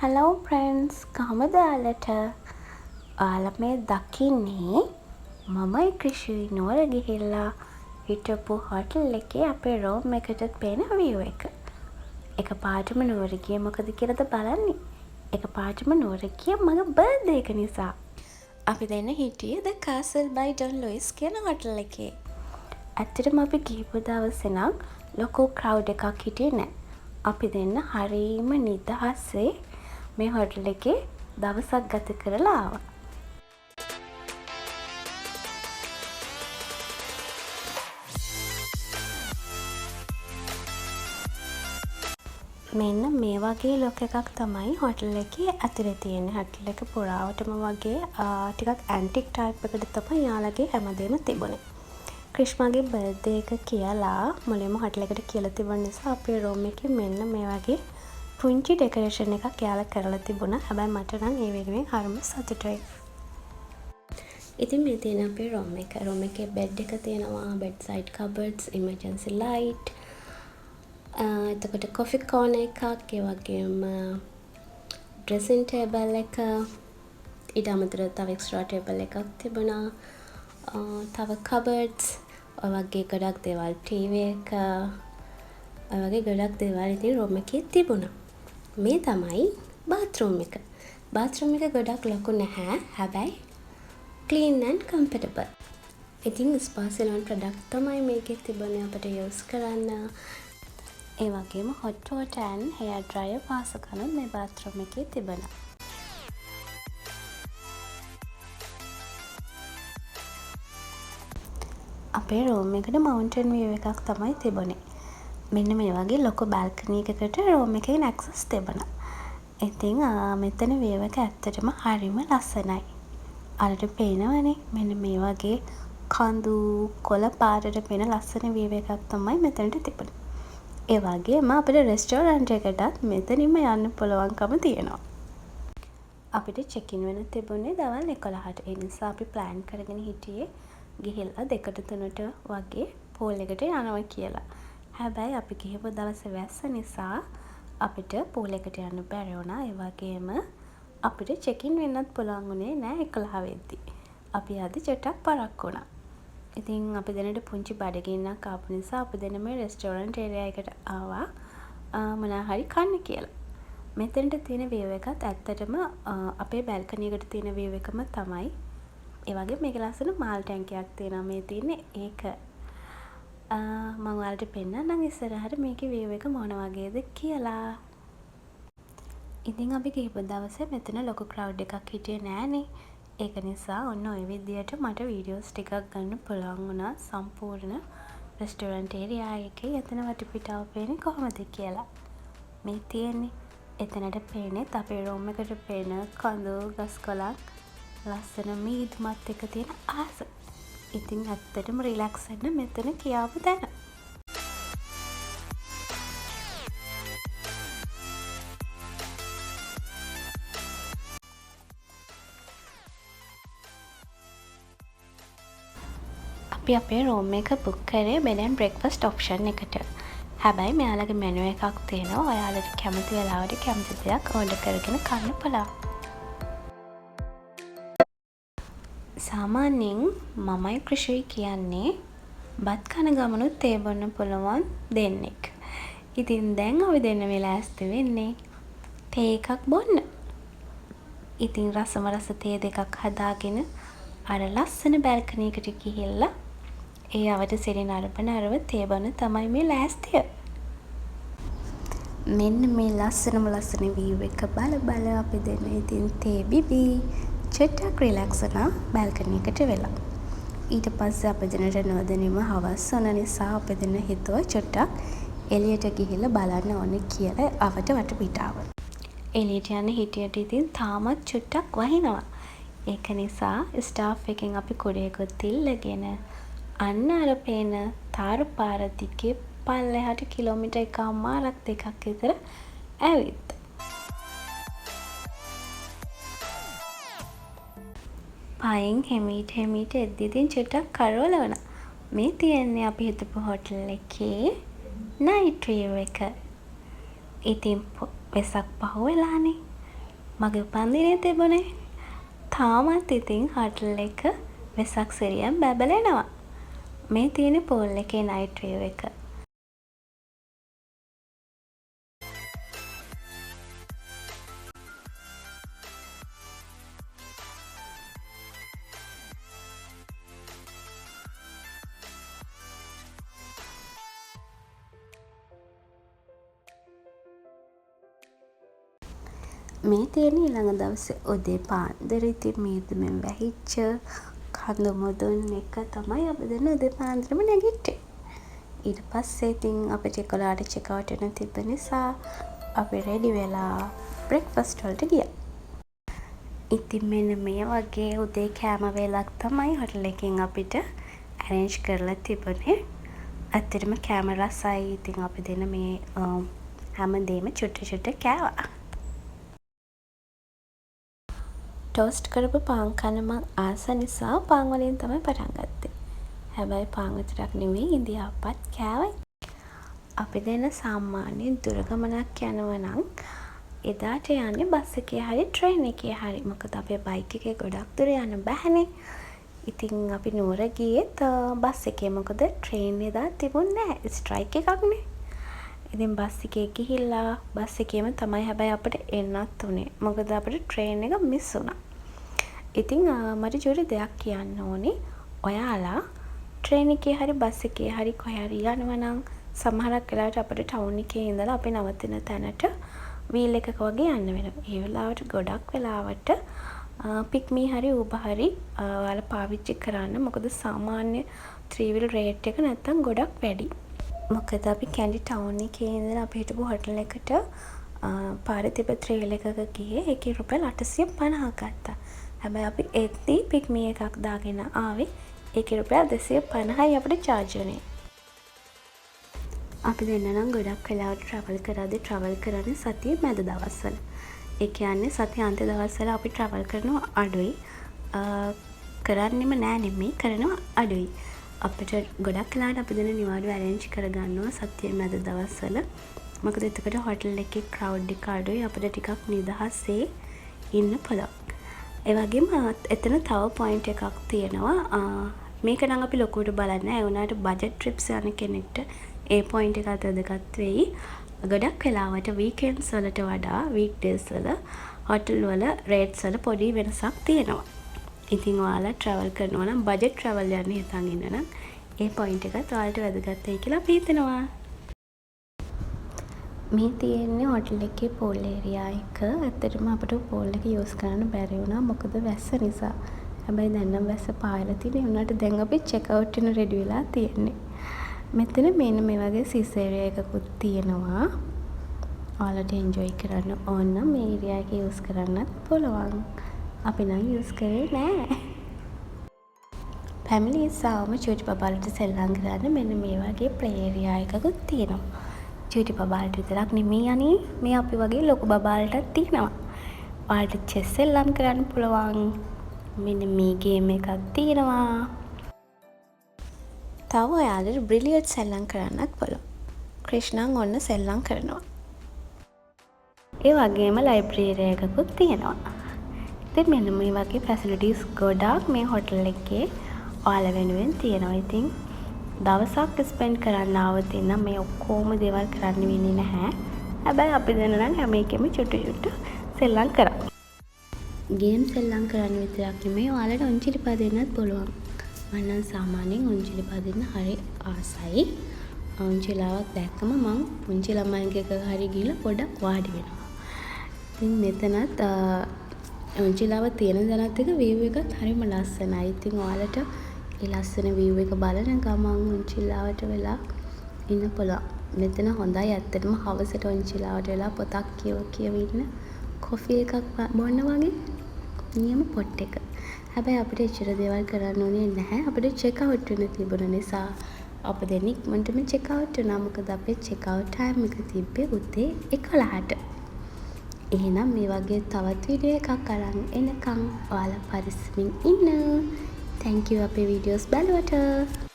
Hello friends කොහමද ඔයාලට? ඔයාලා මේ දකින්නේ මමයි ක්‍රිෂුයි නුවර ගිහිල්ලා හිටපු හෝටල් එකේ අපේ රූම් එකට පේන view එක. එකපාරටම නුවර ගියේ මොකද කියලාද බලන්නේ? එකපාරටම නුවර ගියේ මගේ බර්ත්ඩේ එක නිසා. අපි දෙන්න හිටියේ The Castle by Don Lewis කියන හෝටල් එකේ. ඇත්තටම අපි ගිහපු දවසේ නම් ලොකු ක්‍රවුඩ් එකක් හිටියේ නෑ. අපි දෙන්න හරීම නිදහසේ මේ හෝටල් එකේ දවසක් ගත කරලා ආවා. මෙන්න මේ වගේ ලොක් එකක් තමයි හෝටල් එකේ ඇතුලේ තියෙන්නේ. හෝටල් එක පුරාවටම වගේ ටිකක් ඇන්ටික් ටයිප් එකකට තමයි යාළගේ හැමදේම තිබුණේ. ක්‍රිෂ්මාගේ බර්ත්ඩේ එක කියලා මුලින්ම හෝටල් එකට කියලා තිබුණ නිසා අපේ රූම් එකේ මෙන්න මේ වගේ පුංචි ඩෙකොරේෂන් එකක් යාළ කරලා තිබුණා. හැබැයි මට නම් ඒ වෙනුවෙන් හරිම සතුටුයි. ඉතින් මේ තියෙන අපේ රූම් එක. රූම් එකේ බෙඩ් එක තියෙනවා, බෙඩ් සයිඩ් කබර්ඩ්ස්, ඉමර්ජන්සි ලයිට්, එතකොට කොෆි කෝනර් එකක්, ඒ වගේම ඩ්‍රෙසින් ටේබල් එක, ඊට අමතරව තව එක්ස්ට්‍රා ටේබල් එකක් තිබුණා. තව කබර්ඩ්ස්, ඔය වගේ ගොඩක් දේවල්, ටීවී එක, ඔය වගේ ගොඩක් දේවල් ඉතින් රූම් එකේ තිබුණා. මේ තමයි බාත්රූම් එක. බාත්රූම් එක ගොඩක් ලොකු නැහැ. හැබැයි ක්ලීන් ඇන්ඩ් කම්ෆර්ටබල්. ඉතින් ස්පා සලෝන් ප්‍රොඩක්ට් තමයි මේකේ තිබුණේ අපිට යූස් කරන්න. ඒ වගේම හොට් වෝටර් ඇන්ඩ් හෙයර් ඩ්‍රයර් පාසකනුත් මේ බාත්රූම් එකේ තිබුණා. අපේ රූම් එකට මවුන්ටන් විව් එකක් තමයි තිබුණේ. මෙන්න මේ වගේ ලොකු බැල්කනි එකකට රූම් එකෙන් ඇක්සස් තිබුණා. ඉතින් මෙතන view එක ඇත්තටම හරිම ලස්සනයි. අරට පේනවනේ මෙන්න මේ වගේ කඳු කොළ පාටට පේන ලස්සන view එකක් තමයි මෙතනට තිබුණේ. ඒ වගේම අපිට රෙස්ටෝරන්ට් එකටත් මෙතනින්ම යන්න පුළුවන්කම තියෙනවා. අපිට චෙක් ඉන් වෙන්න තිබුණේ දවල් 11ට. ඒ නිසා අපි ප්ලෑන් කරගෙන හිටියේ ගිහිල්ලා 2-3ට වගේ පූල් එකට යනවා කියලා. හැබැයි අපි ගිහපු දවසේ වැස්ස නිසා අපිට පූල් එකට යන්න බැරි වුණා. ඒ වගේම අපිට චෙක් ඉන් වෙන්නත් පුළුවන් වුණේ නෑ 11 වෙද්දි. අපි අද චුට්ටක් පරක්කු වුණා. ඉතින් අපි දෙන්නට පුංචි බඩගින්නක් ආපු නිසා අපි දෙන්න මේ රෙස්ටෝරන්ට් ඒරියා එකට ආවා මොනවා හරි කන්න කියලා. මෙතනට තියෙන view එකත් ඇත්තටම අපේ බැල්කනි එකට තියෙන view එකම තමයි. ඒ වගේ මේක ලස්සන මාල් ටැංකියක් තියෙනවා මේ තියෙන්නේ ඒක. මම ඔයාලට පෙන්නන්නම් ඉස්සරහට මේකේ view එක මොන වගේද කියලා. ඉතින් අපි ගිහපු දවසේ මෙතන ලොකු ක්‍රවුඩ් එකක් හිටියේ නෑනේ. ඒක නිසා ඔන්න ඔය විදියට මට වීඩියෝස් ටිකක් ගන්න පුළුවන් වුණා සම්පූර්ණ රෙස්ටෝරන්ට් ඒරියා එකේ එතන වටපිටාව පේන්නේ කොහොමද කියලා. මේ තියෙන්නේ එතනට පේන්නේ අපේ රූම් එකට පේන කඳු ගස් කොළන් ලස්සන මීදුමත් එක තියෙන ආස. ඉතින් ඇත්තටම රිලැක්ස් වෙන්න මෙතන කියාපු තැන. අපි අපේ රූම් එක බුක් කරේ බෙඩ් ඇන්ඩ් බ්‍රෙක්ෆාස්ට් ඔප්ෂන් එකට. හැබැයි මෙයාලගේ මෙනු එකක් තියෙනවා. ඔයාලට කැමති වෙලාවට කැමති දෙයක් ඕඩර් කරගෙන කන්න පුළුවන්. සාමාන්‍යයෙන් මමයි ක්‍රිෂුයි කියන්නේ බත් කන ගමනුත් තේ බොන්න පුළුවන් දෙන්නෙක්. ඉතින් දැන් අපි දෙන්න ලෑස්ති වෙන්නේ තේ එකක් බොන්න. ඉතින් රසම රස තේ දෙකක් හදාගෙන අර ලස්සන බැල්කනි එකට ගිහිල්ලා ඒ අවට සිරි නරඹ තේ බොන්න තමයි මේ ලෑස්තිය. මෙන්න මේ ලස්සනම ලස්සන view එක බල අපි දෙන්න ඉතින් තේ බිබී චුට්ටක් රිලැක්ස් වුණා බැල්කනි එකට වෙලා. ඊට පස්සේ අපි දෙන්නට නොදැනීම හවස් වුණ නිසා අපි දෙන්න හිතුවා චුට්ටක් එළියට ගිහිල්ලා බලන්න ඕනේ කියලා අවට වටපිටාව. එළියට යන්න හිටියට ඉතින් තාමත් චුට්ටක් වහිනවා. ඒක නිසා ස්ටාෆ් එකෙන් අපි කුඩේකුත් ඉල්ලගෙන අන්න අර පේන තාරු පාර දිගේ පල්ලෙහාට කිලෝමීටර් 1.5-2ක් විතර ඇවිත්. පයින් හෙමීට එද්දි ඉතින් චුට්ටක් කරවල වුණා. මේ තියන්නේ අපි හිටපු හෝටල් එකේ නයිට් view එක. ඉතින් වෙසක් පහුවෙලානේ. මගේ උපන්දිනේ තිබුණේ. තාමත් ඉතින් හොටල් එක වෙසක් සිරියම් බැබලෙනවා. මේ තියෙන පූල් එකේ නයිට් විව් එක. මේ තියෙන ඊළඟ දවසේ උදේ පාන්දර ඉතින් මීදුමෙන් වැහිච්ච කඳු මුදුන් එක තමයි අපි දෙන්න උදේ පාන්දරම නැගිට්ටේ. ඊට පස්සේ ඉතින් අපිට 11ට චෙක් අවුට් වෙන්න තිබ්බ නිසා අපි රෙඩි වෙලා බ්‍රෙක්ෆාස්ට් වලට ගියා. ඉතින් මෙන්න මේ වගේ උදේ කෑම වේලක් තමයි හොටල් එකෙන් අපිට ඇරේන්ජ් කරලා තිබුණේ. ඇත්තටම කෑම රසයි. ඉතින් අපි දෙන මේ හැමදේම චුට්ට චුට්ට කෑවා. ටෝස්ට් කරපු පාන් කන්න මං ආස නිසා පාන් වලින් තමයි පටන් ගත්තේ. හැබැයි පාන් විතරක් නෙවෙයි ඉඳිආප්පත් කෑවයි. අපි දෙන සාමාන්‍යයෙන් දුර ගමනක් යනවා නම් එදාට යන්නේ බස් එකේ හරි ට්‍රේන් එකේ හරි. මොකද අපේ බයික් එකේ ගොඩක් දුර යන්න බෑනේ. ඉතින් අපි නුවර ගියෙත් බස් එකේ. මොකද ට්‍රේන් එදා තිබුණේ නැහැ. ස්ට්‍රයික් එකක්නේ. ඉතින් බස් එකේ ගිහිල්ලා බස් එකේම තමයි හැබැයි අපිට එන්නත් උනේ. මොකද අපිට ට්‍රේන් එක මිස් වුණා. ඉතින් මට ජොලි දෙයක් කියන්න ඕනේ. ඔයාලා ට්‍රේන් එකේ හරි බස් එකේ හරි කොහේ හරි යනවා නම් සමහරක් වෙලාවට අපිට ටවුන් එකේ ඉඳලා අපි නවතින තැනට වීල් එකක වගේ යන්න වෙනවා. ඒ වෙලාවට ගොඩක් වෙලාවට පික්මී හරි ඌබර් හරි ඔයාලා පාවිච්චි කරන්න. මොකද සාමාන්‍ය 3 wheel rate එක නැත්තම් ගොඩක් වැඩි. මොකද අපි කැන්ඩි ටවුන් එකේ ඉඳලා අපි හිටපු හොටල් එකට පාරේ තිබ්බ ත්‍රේල් එකක ගියේ. ඒකේ රුපියල් 850ක් ගත්තා. හැබැයි අපි එද්දි පික්මී එකක් දාගෙන ආවේ. ඒකේ රුපියල් 250යි අපිට charge වුණේ. අපි දෙන්න නම් ගොඩක් වෙලාවට travel කරන්නේ සතියේ මැද දවස්වල. ඒ කියන්නේ සතිය අන්ත දවස්වල අපි travel කරනවා අඩුයි. කරන්නෙම නෑ නෙමෙයි කරනවා අඩුයි. අපිට ගොඩක් වෙලාවට අපි දෙන නිවාඩු arrange කරගන්නවා සතියේ මැද දවස්වල. මොකද එතකොට හොටල් එකේ crowd එක අඩුයි. අපිට ටිකක් නිදහසේ ඉන්න පුළුවන්. ඒ වගේම එතන තව point එකක් තියෙනවා. මේක නම් අපි ලොකුවට බලන්නේ නැහැ. ඒ වුණාට budget trips යන කෙනෙක්ට ඒ point එක වැදගත් වෙයි. ගොඩක් වෙලාවට weekends වලට වඩා weekdays වල hotel වල rates වල පොඩි වෙනසක් තියෙනවා. ඉතින් ඔයාලා travel කරනවා නම් budget travel යන්න හිතන් ඉන්න නම් ඒ point එකත් ඔයාලට වැදගත් වෙයි කියලා අපි හිතනවා. මේ තියෙන්නේ හොටල් එකේ pool area එක. ඇත්තටම අපිට pool එක use කරන්න බැරි වුණා මොකද වැස්ස නිසා. හැබැයි දැන් නම් වැස්ස පායලා තියෙන්නේ. උනාට දැන් අපි check out වෙන ready වෙලා තියෙන්නේ. මෙතන මෙන්න මේ වගේ sis area එකකුත් තියෙනවා. ඔයාලට enjoy කරන්න ඕන නම් මේ area එක use කරන්නත් පුළුවන්. අපි නම් use කරේ නෑ. families ආවම චූටි බබාලට සෙල්ලම් කරන්න මෙන්න මේ වගේ play area එකකුත් තියෙනවා. චූටි බබාලට විතරක් නෙමෙයි අනේ මේ අපි වගේ ලොකු බබාලටත් තියෙනවා. ඔයාලට chess සෙල්ලම් කරන්න පුළුවන්. මෙන්න මේ game එකක් තියෙනවා. තව ඔයාලට බ්‍රිලියන්ට් සෙල්ලම් කරන්නත් පුළුවන්. ක්‍රිෂ්ණන් ඔන්න සෙල්ලම් කරනවා. ඒ වගේම ලයිබ්‍රරි එකකුත් තියෙනවා. ඉතින් මෙන්න මේ වගේ ෆැසිලිටිස් ගොඩාක් මේ හොටල් එකේ ඔයාලා වෙනුවෙන් තියෙනවා. ඉතින් දවසක් ස්පෙන්ඩ් කරන්න ආවොත් නම් මේ ඔක්කොම දේවල් කරන්න වෙන්නේ නැහැ. හැබැයි අපි දෙන්න නම් හැම එකෙම චුට්ටු චුට්ටු සෙල්ලම් කරා. ගේම් සෙල්ලම් කරන්න විතරක් නෙමෙයි ඔයාලට ඔන්චිලි පදින්නත් පුළුවන්. මම නම් සාමාන්‍යයෙන් ඔන්චිලි පදින්න හරි ආසයි. ඔන්චිලාවක් දැක්කම මං පුංචි ළමයින්ගේ එකක හරි ගිහලා පොඩක් වාඩි වෙනවා. ඉතින් මෙතනත් ඔන්චිලාව තියෙන දැනත් එක view එකත් හරිම ලස්සනයි. ඉතින් ඔයාලට ඒ ලස්සන view එක බලන ගමන් ඔන්චිලාවට වෙලා ඉන්න පුළුවන්. මෙතන හොඳයි ඇත්තටම හවසට ඔන්චිලාවට වෙලා පොතක් කියව ඉන්න කොෆි එකක් බොන්න වගේ නියම පොට් එක. හැබැයි අපිට එච්චර දේවල් කරන්න ඕනේ නැහැ. අපිට check out වෙන්න තිබුණ නිසා අප දෙන්න ඉක්මනටම check out වුණා. මොකද අපේ check out time එක තිබ්බේ උදේ 11ට. එහෙනම් මේ වගේ තවත් වීඩියෝ එකක් අරන් එනකම් ඔයාලා පරිස්සමින් ඉන්න. Thank you අපේ වීඩියෝස් බලුවට.